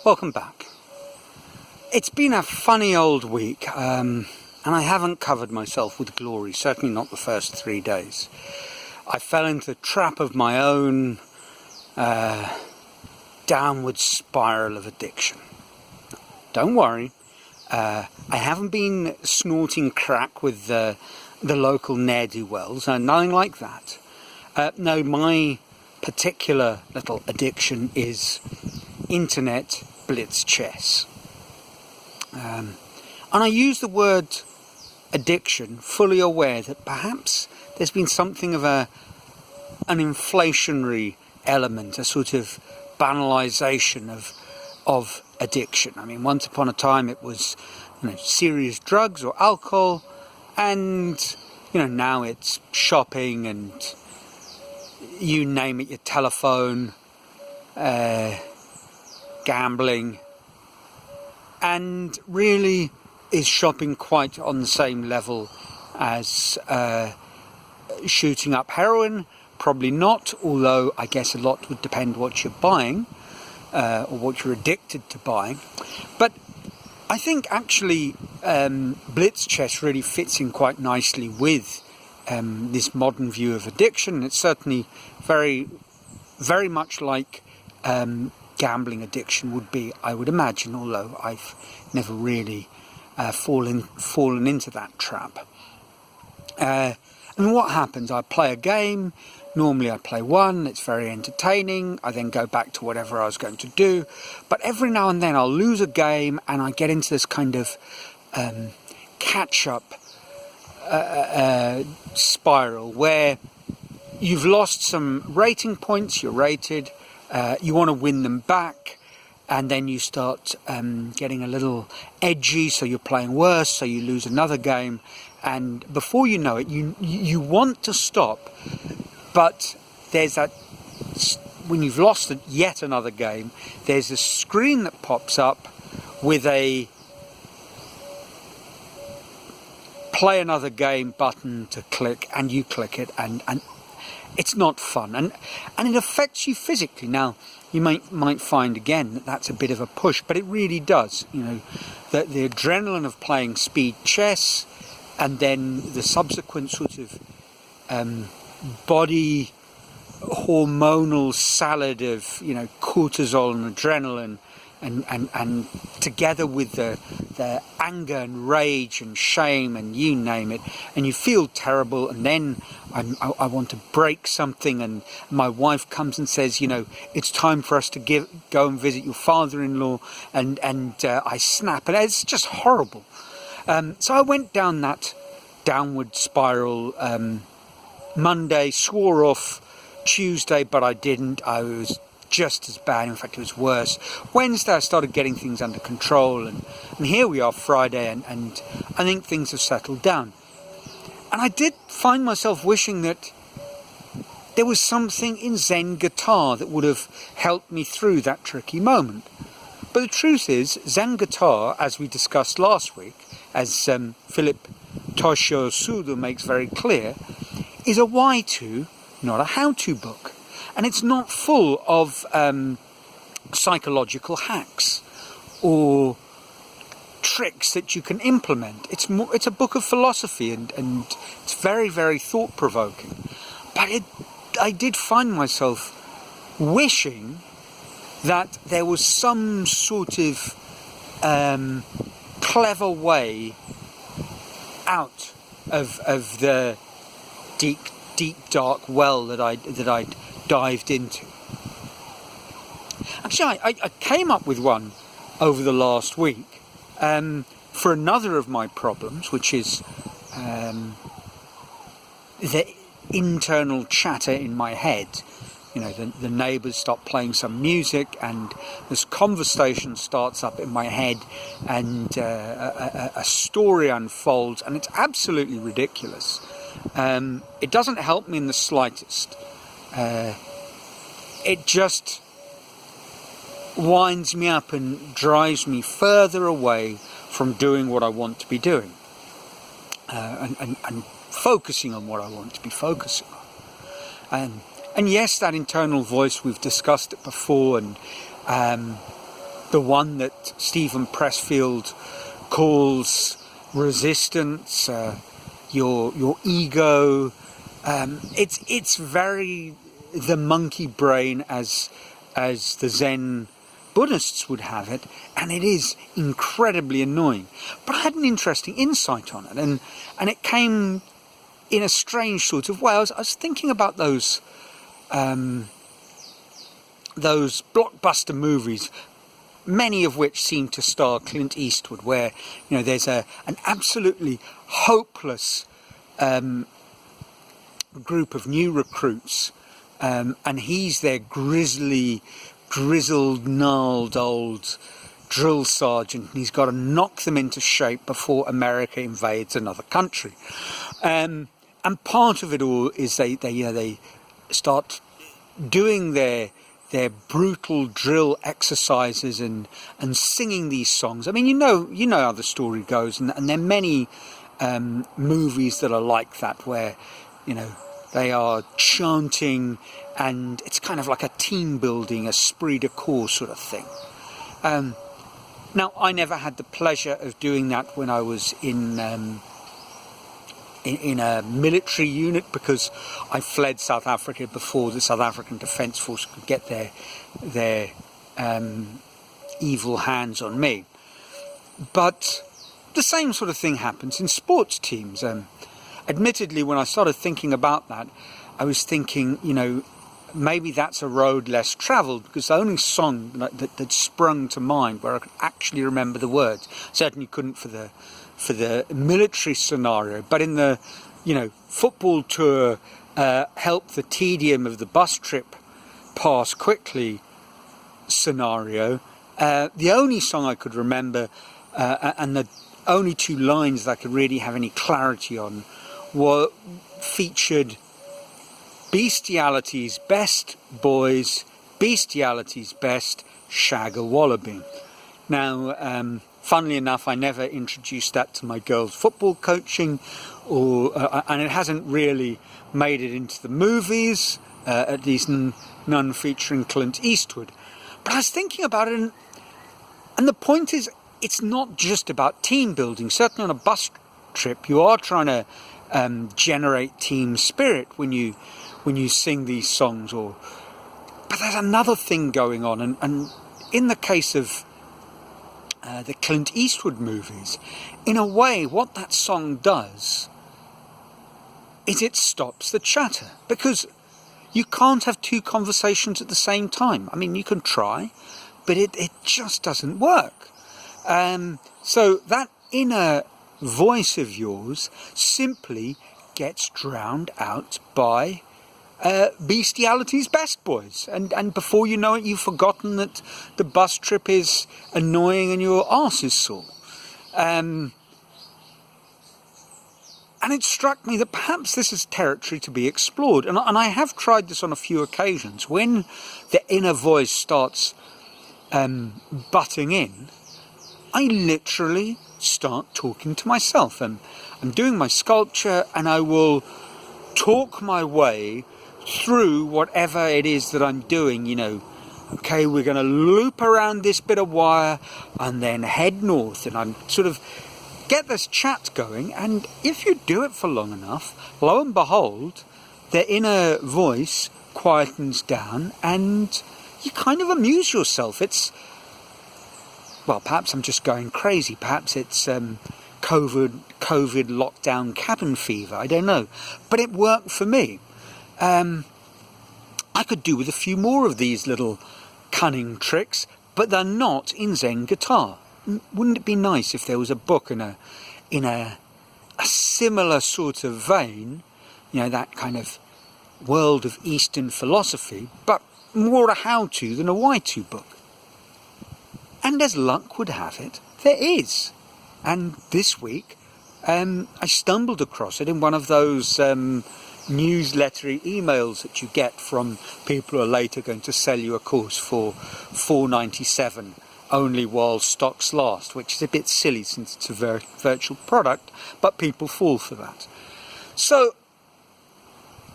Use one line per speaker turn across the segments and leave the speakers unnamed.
Welcome back. It's been a funny old week, and I haven't covered myself with glory, certainly not the first 3 days. I fell into the trap of my own downward spiral of addiction. Don't worry, I haven't been snorting crack with the local ne'er-do-wells, nothing like that. No, my particular little addiction is internet blitz chess. And I use the word addiction fully aware that perhaps there's been something of an inflationary element, a sort of banalisation of addiction. I mean, once upon a time it was, serious drugs or alcohol, and now it's shopping and you name it, your telephone, gambling, and really is shopping quite on the same level as shooting up heroin? Probably not, although I guess a lot would depend what you're buying or what you're addicted to buying. But I think actually blitz chess really fits in quite nicely with this modern view of addiction. It's certainly very, very much like gambling addiction would be, I would imagine, although I've never really fallen into that trap. And what happens? I play a game. Normally I play one, it's very entertaining. I then go back to whatever I was going to do. But every now and then I'll lose a game and I get into this kind of catch-up spiral where you've lost some rating points, you're rated, you want to win them back, and then you start getting a little edgy, so you're playing worse, so you lose another game, and before you know it, you want to stop, but there's that, when you've lost yet another game, there's a screen that pops up with a play another game button to click, and you click it, and it's not fun, and it affects you physically. Now, you might find again that that's a bit of a push, but it really does. The adrenaline of playing speed chess, and then the subsequent sort of body hormonal salad of cortisol and adrenaline, and together with the anger and rage and shame and you name it, and you feel terrible, and then I want to break something, and my wife comes and says, it's time for us to go and visit your father-in-law, and I snap, and it's just horrible. So I went down that downward spiral. Monday, swore off. Tuesday, but I didn't. I was just as bad. In fact, it was worse. Wednesday, I started getting things under control, and here we are Friday, and I think things have settled down. And I did find myself wishing that there was something in Zen Guitar that would have helped me through that tricky moment. But the truth is, Zen Guitar, as we discussed last week, as Philip Toshio Sudo makes very clear, is a why-to, not a how-to book. And it's not full of psychological hacks or tricks that you can implement. It's a book of philosophy, and it's very, very thought-provoking. But I did find myself wishing that there was some sort of clever way out of the deep, dark well that I'd dived into. Actually, I came up with one over the last week for another of my problems, which is the internal chatter in my head. The neighbours stop playing some music, and this conversation starts up in my head, and a story unfolds, and it's absolutely ridiculous. It doesn't help me in the slightest. It just winds me up and drives me further away from doing what I want to be doing, and focusing on what I want to be focusing on. And yes, that internal voice, we've discussed it before, and the one that Stephen Pressfield calls resistance, your ego. It's very the monkey brain as the Zen Buddhists would have it, and it is incredibly annoying. But I had an interesting insight on it, and it came in a strange sort of way. I was thinking about those blockbuster movies, many of which seem to star Clint Eastwood, where there's an absolutely hopeless group of new recruits, and he's their grizzled, gnarled old drill sergeant, and he's got to knock them into shape before America invades another country. And part of it all is they start doing their brutal drill exercises and singing these songs. I mean, you know how the story goes, and there are many movies that are like that, where they are chanting, and it's kind of like a team building, esprit de corps sort of thing. Now, I never had the pleasure of doing that when I was in a military unit, because I fled South Africa before the South African Defence Force could get their evil hands on me. But the same sort of thing happens in sports teams. Admittedly, when I started thinking about that, I was thinking, maybe that's a road less travelled, because the only song that sprung to mind where I could actually remember the words, certainly couldn't for the military scenario, but in the football tour, help the tedium of the bus trip pass quickly scenario, the only song I could remember, and the only two lines that I could really have any clarity on, featured "Bestiality's best, boys, bestiality's best, shag a wallaby." Now, funnily enough, I never introduced that to my girls' football coaching, and it hasn't really made it into the movies, at least none featuring Clint Eastwood. But I was thinking about it, and the point is, it's not just about team building. Certainly on a bus trip, you are trying to generate team spirit when you sing these songs. But there's another thing going on, and in the case of the Clint Eastwood movies, in a way, what that song does is it stops the chatter, because you can't have two conversations at the same time. I mean, you can try, but it just doesn't work. So that inner voice of yours simply gets drowned out by bestiality's best, boys, and before you know it, you've forgotten that the bus trip is annoying and your arse is sore. And it struck me that perhaps this is territory to be explored, and I have tried this on a few occasions. When the inner voice starts butting in, I literally start talking to myself. I'm doing my sculpture, and I will talk my way through whatever it is that I'm doing. Okay, we're going to loop around this bit of wire and then head north, and I'm sort of get this chat going. And if you do it for long enough, lo and behold, the inner voice quietens down and you kind of amuse yourself. Well, perhaps I'm just going crazy. Perhaps it's COVID lockdown cabin fever. I don't know. But it worked for me. I could do with a few more of these little cunning tricks, but they're not in Zen Guitar. Wouldn't it be nice if there was a book in a similar sort of vein, that kind of world of Eastern philosophy, but more a how-to than a why-to book? And as luck would have it, there is. And this week, I stumbled across it in one of those newslettery emails that you get from people who are later going to sell you a course for $4.97 only while stocks last, which is a bit silly since it's a virtual product, but people fall for that. So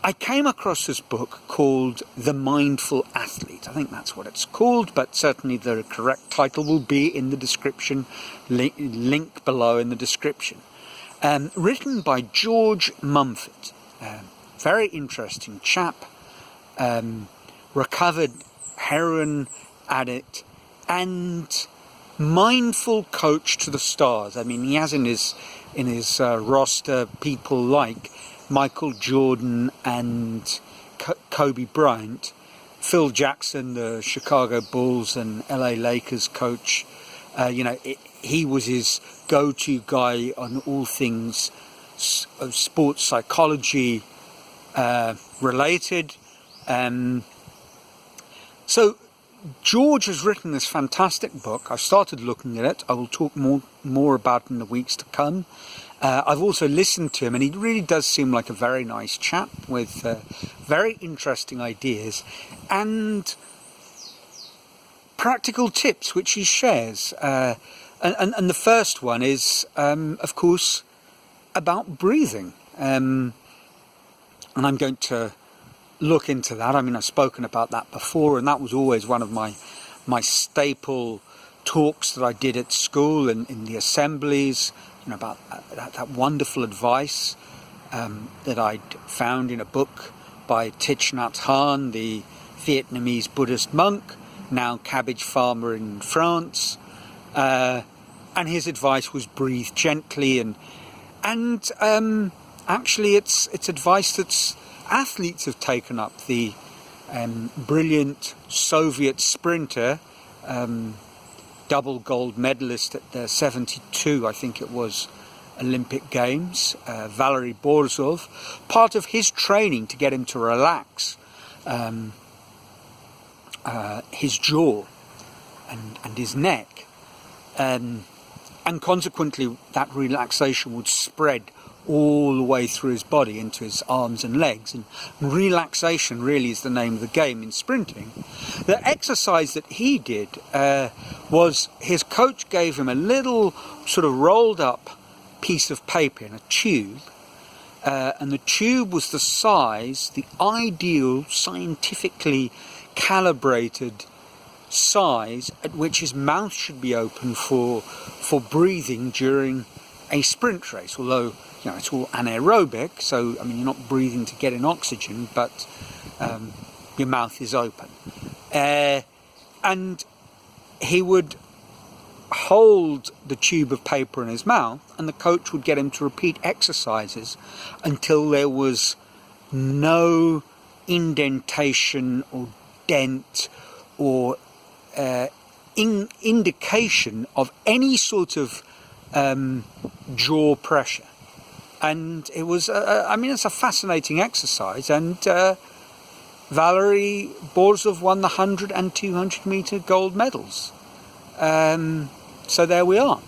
I came across this book called The Mindful Athlete. I think that's what it's called, but certainly the correct title will be in the description, link below in the description. Written by George Mumford. Very interesting chap, recovered heroin addict and mindful coach to the stars. I mean, he has in his roster people like Michael Jordan and Kobe Bryant, Phil Jackson, the Chicago Bulls and LA Lakers coach. He was his go-to guy on all things sports psychology related. So George has written this fantastic book. I've started looking at it. I will talk more about it in the weeks to come. I've also listened to him, and he really does seem like a very nice chap with very interesting ideas and practical tips which he shares. And the first one is, of course, about breathing. And I'm going to look into that. I mean, I've spoken about that before, and that was always one of my staple talks that I did at school and in the assemblies, about that wonderful advice that I'd found in a book by Thich Nhat Hanh, the Vietnamese Buddhist monk, now cabbage farmer in France. And his advice was breathe gently, and actually it's advice that's athletes have taken up. The brilliant Soviet sprinter, double gold medalist at the 72, I think it was, Olympic Games, Valery Borzov, part of his training to get him to relax his jaw and his neck, and consequently that relaxation would spread all the way through his body into his arms and legs, and relaxation really is the name of the game in sprinting. The exercise that he did was his coach gave him a little sort of rolled up piece of paper in a tube, and the tube was the size, the ideal scientifically calibrated size at which his mouth should be open for breathing during a sprint race, although it's all anaerobic, so I mean you're not breathing to get in oxygen, but your mouth is open. And he would hold the tube of paper in his mouth, and the coach would get him to repeat exercises until there was no indentation or dent or indication of any sort of jaw pressure. And it was, it's a fascinating exercise, and Valery Borzov won the 100 and 200 meter gold medals. So there we are.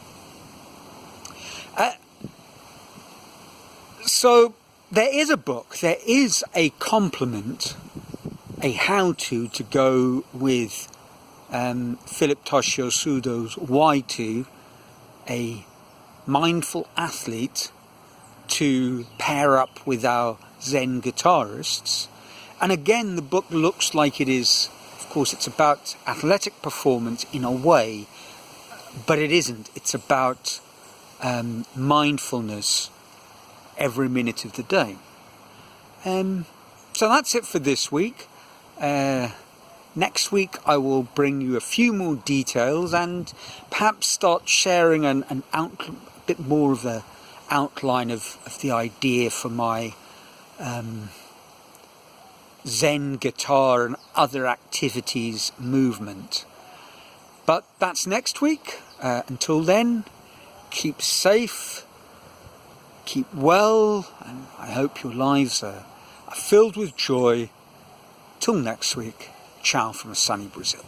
So there is a book, there is a complement, a how-to to go with Philip Toshiosudo's Y2, a mindful athlete to pair up with our Zen guitarists. And again, the book looks like it is, of course, it's about athletic performance in a way, but it isn't. It's about mindfulness every minute of the day. So that's it for this week. Next week I will bring you a few more details and perhaps start sharing a bit more of the outline of the idea for my Zen guitar and other activities movement. But that's next week. Until then, keep safe, keep well, and I hope your lives are filled with joy. Till next week, ciao from a sunny Brazil.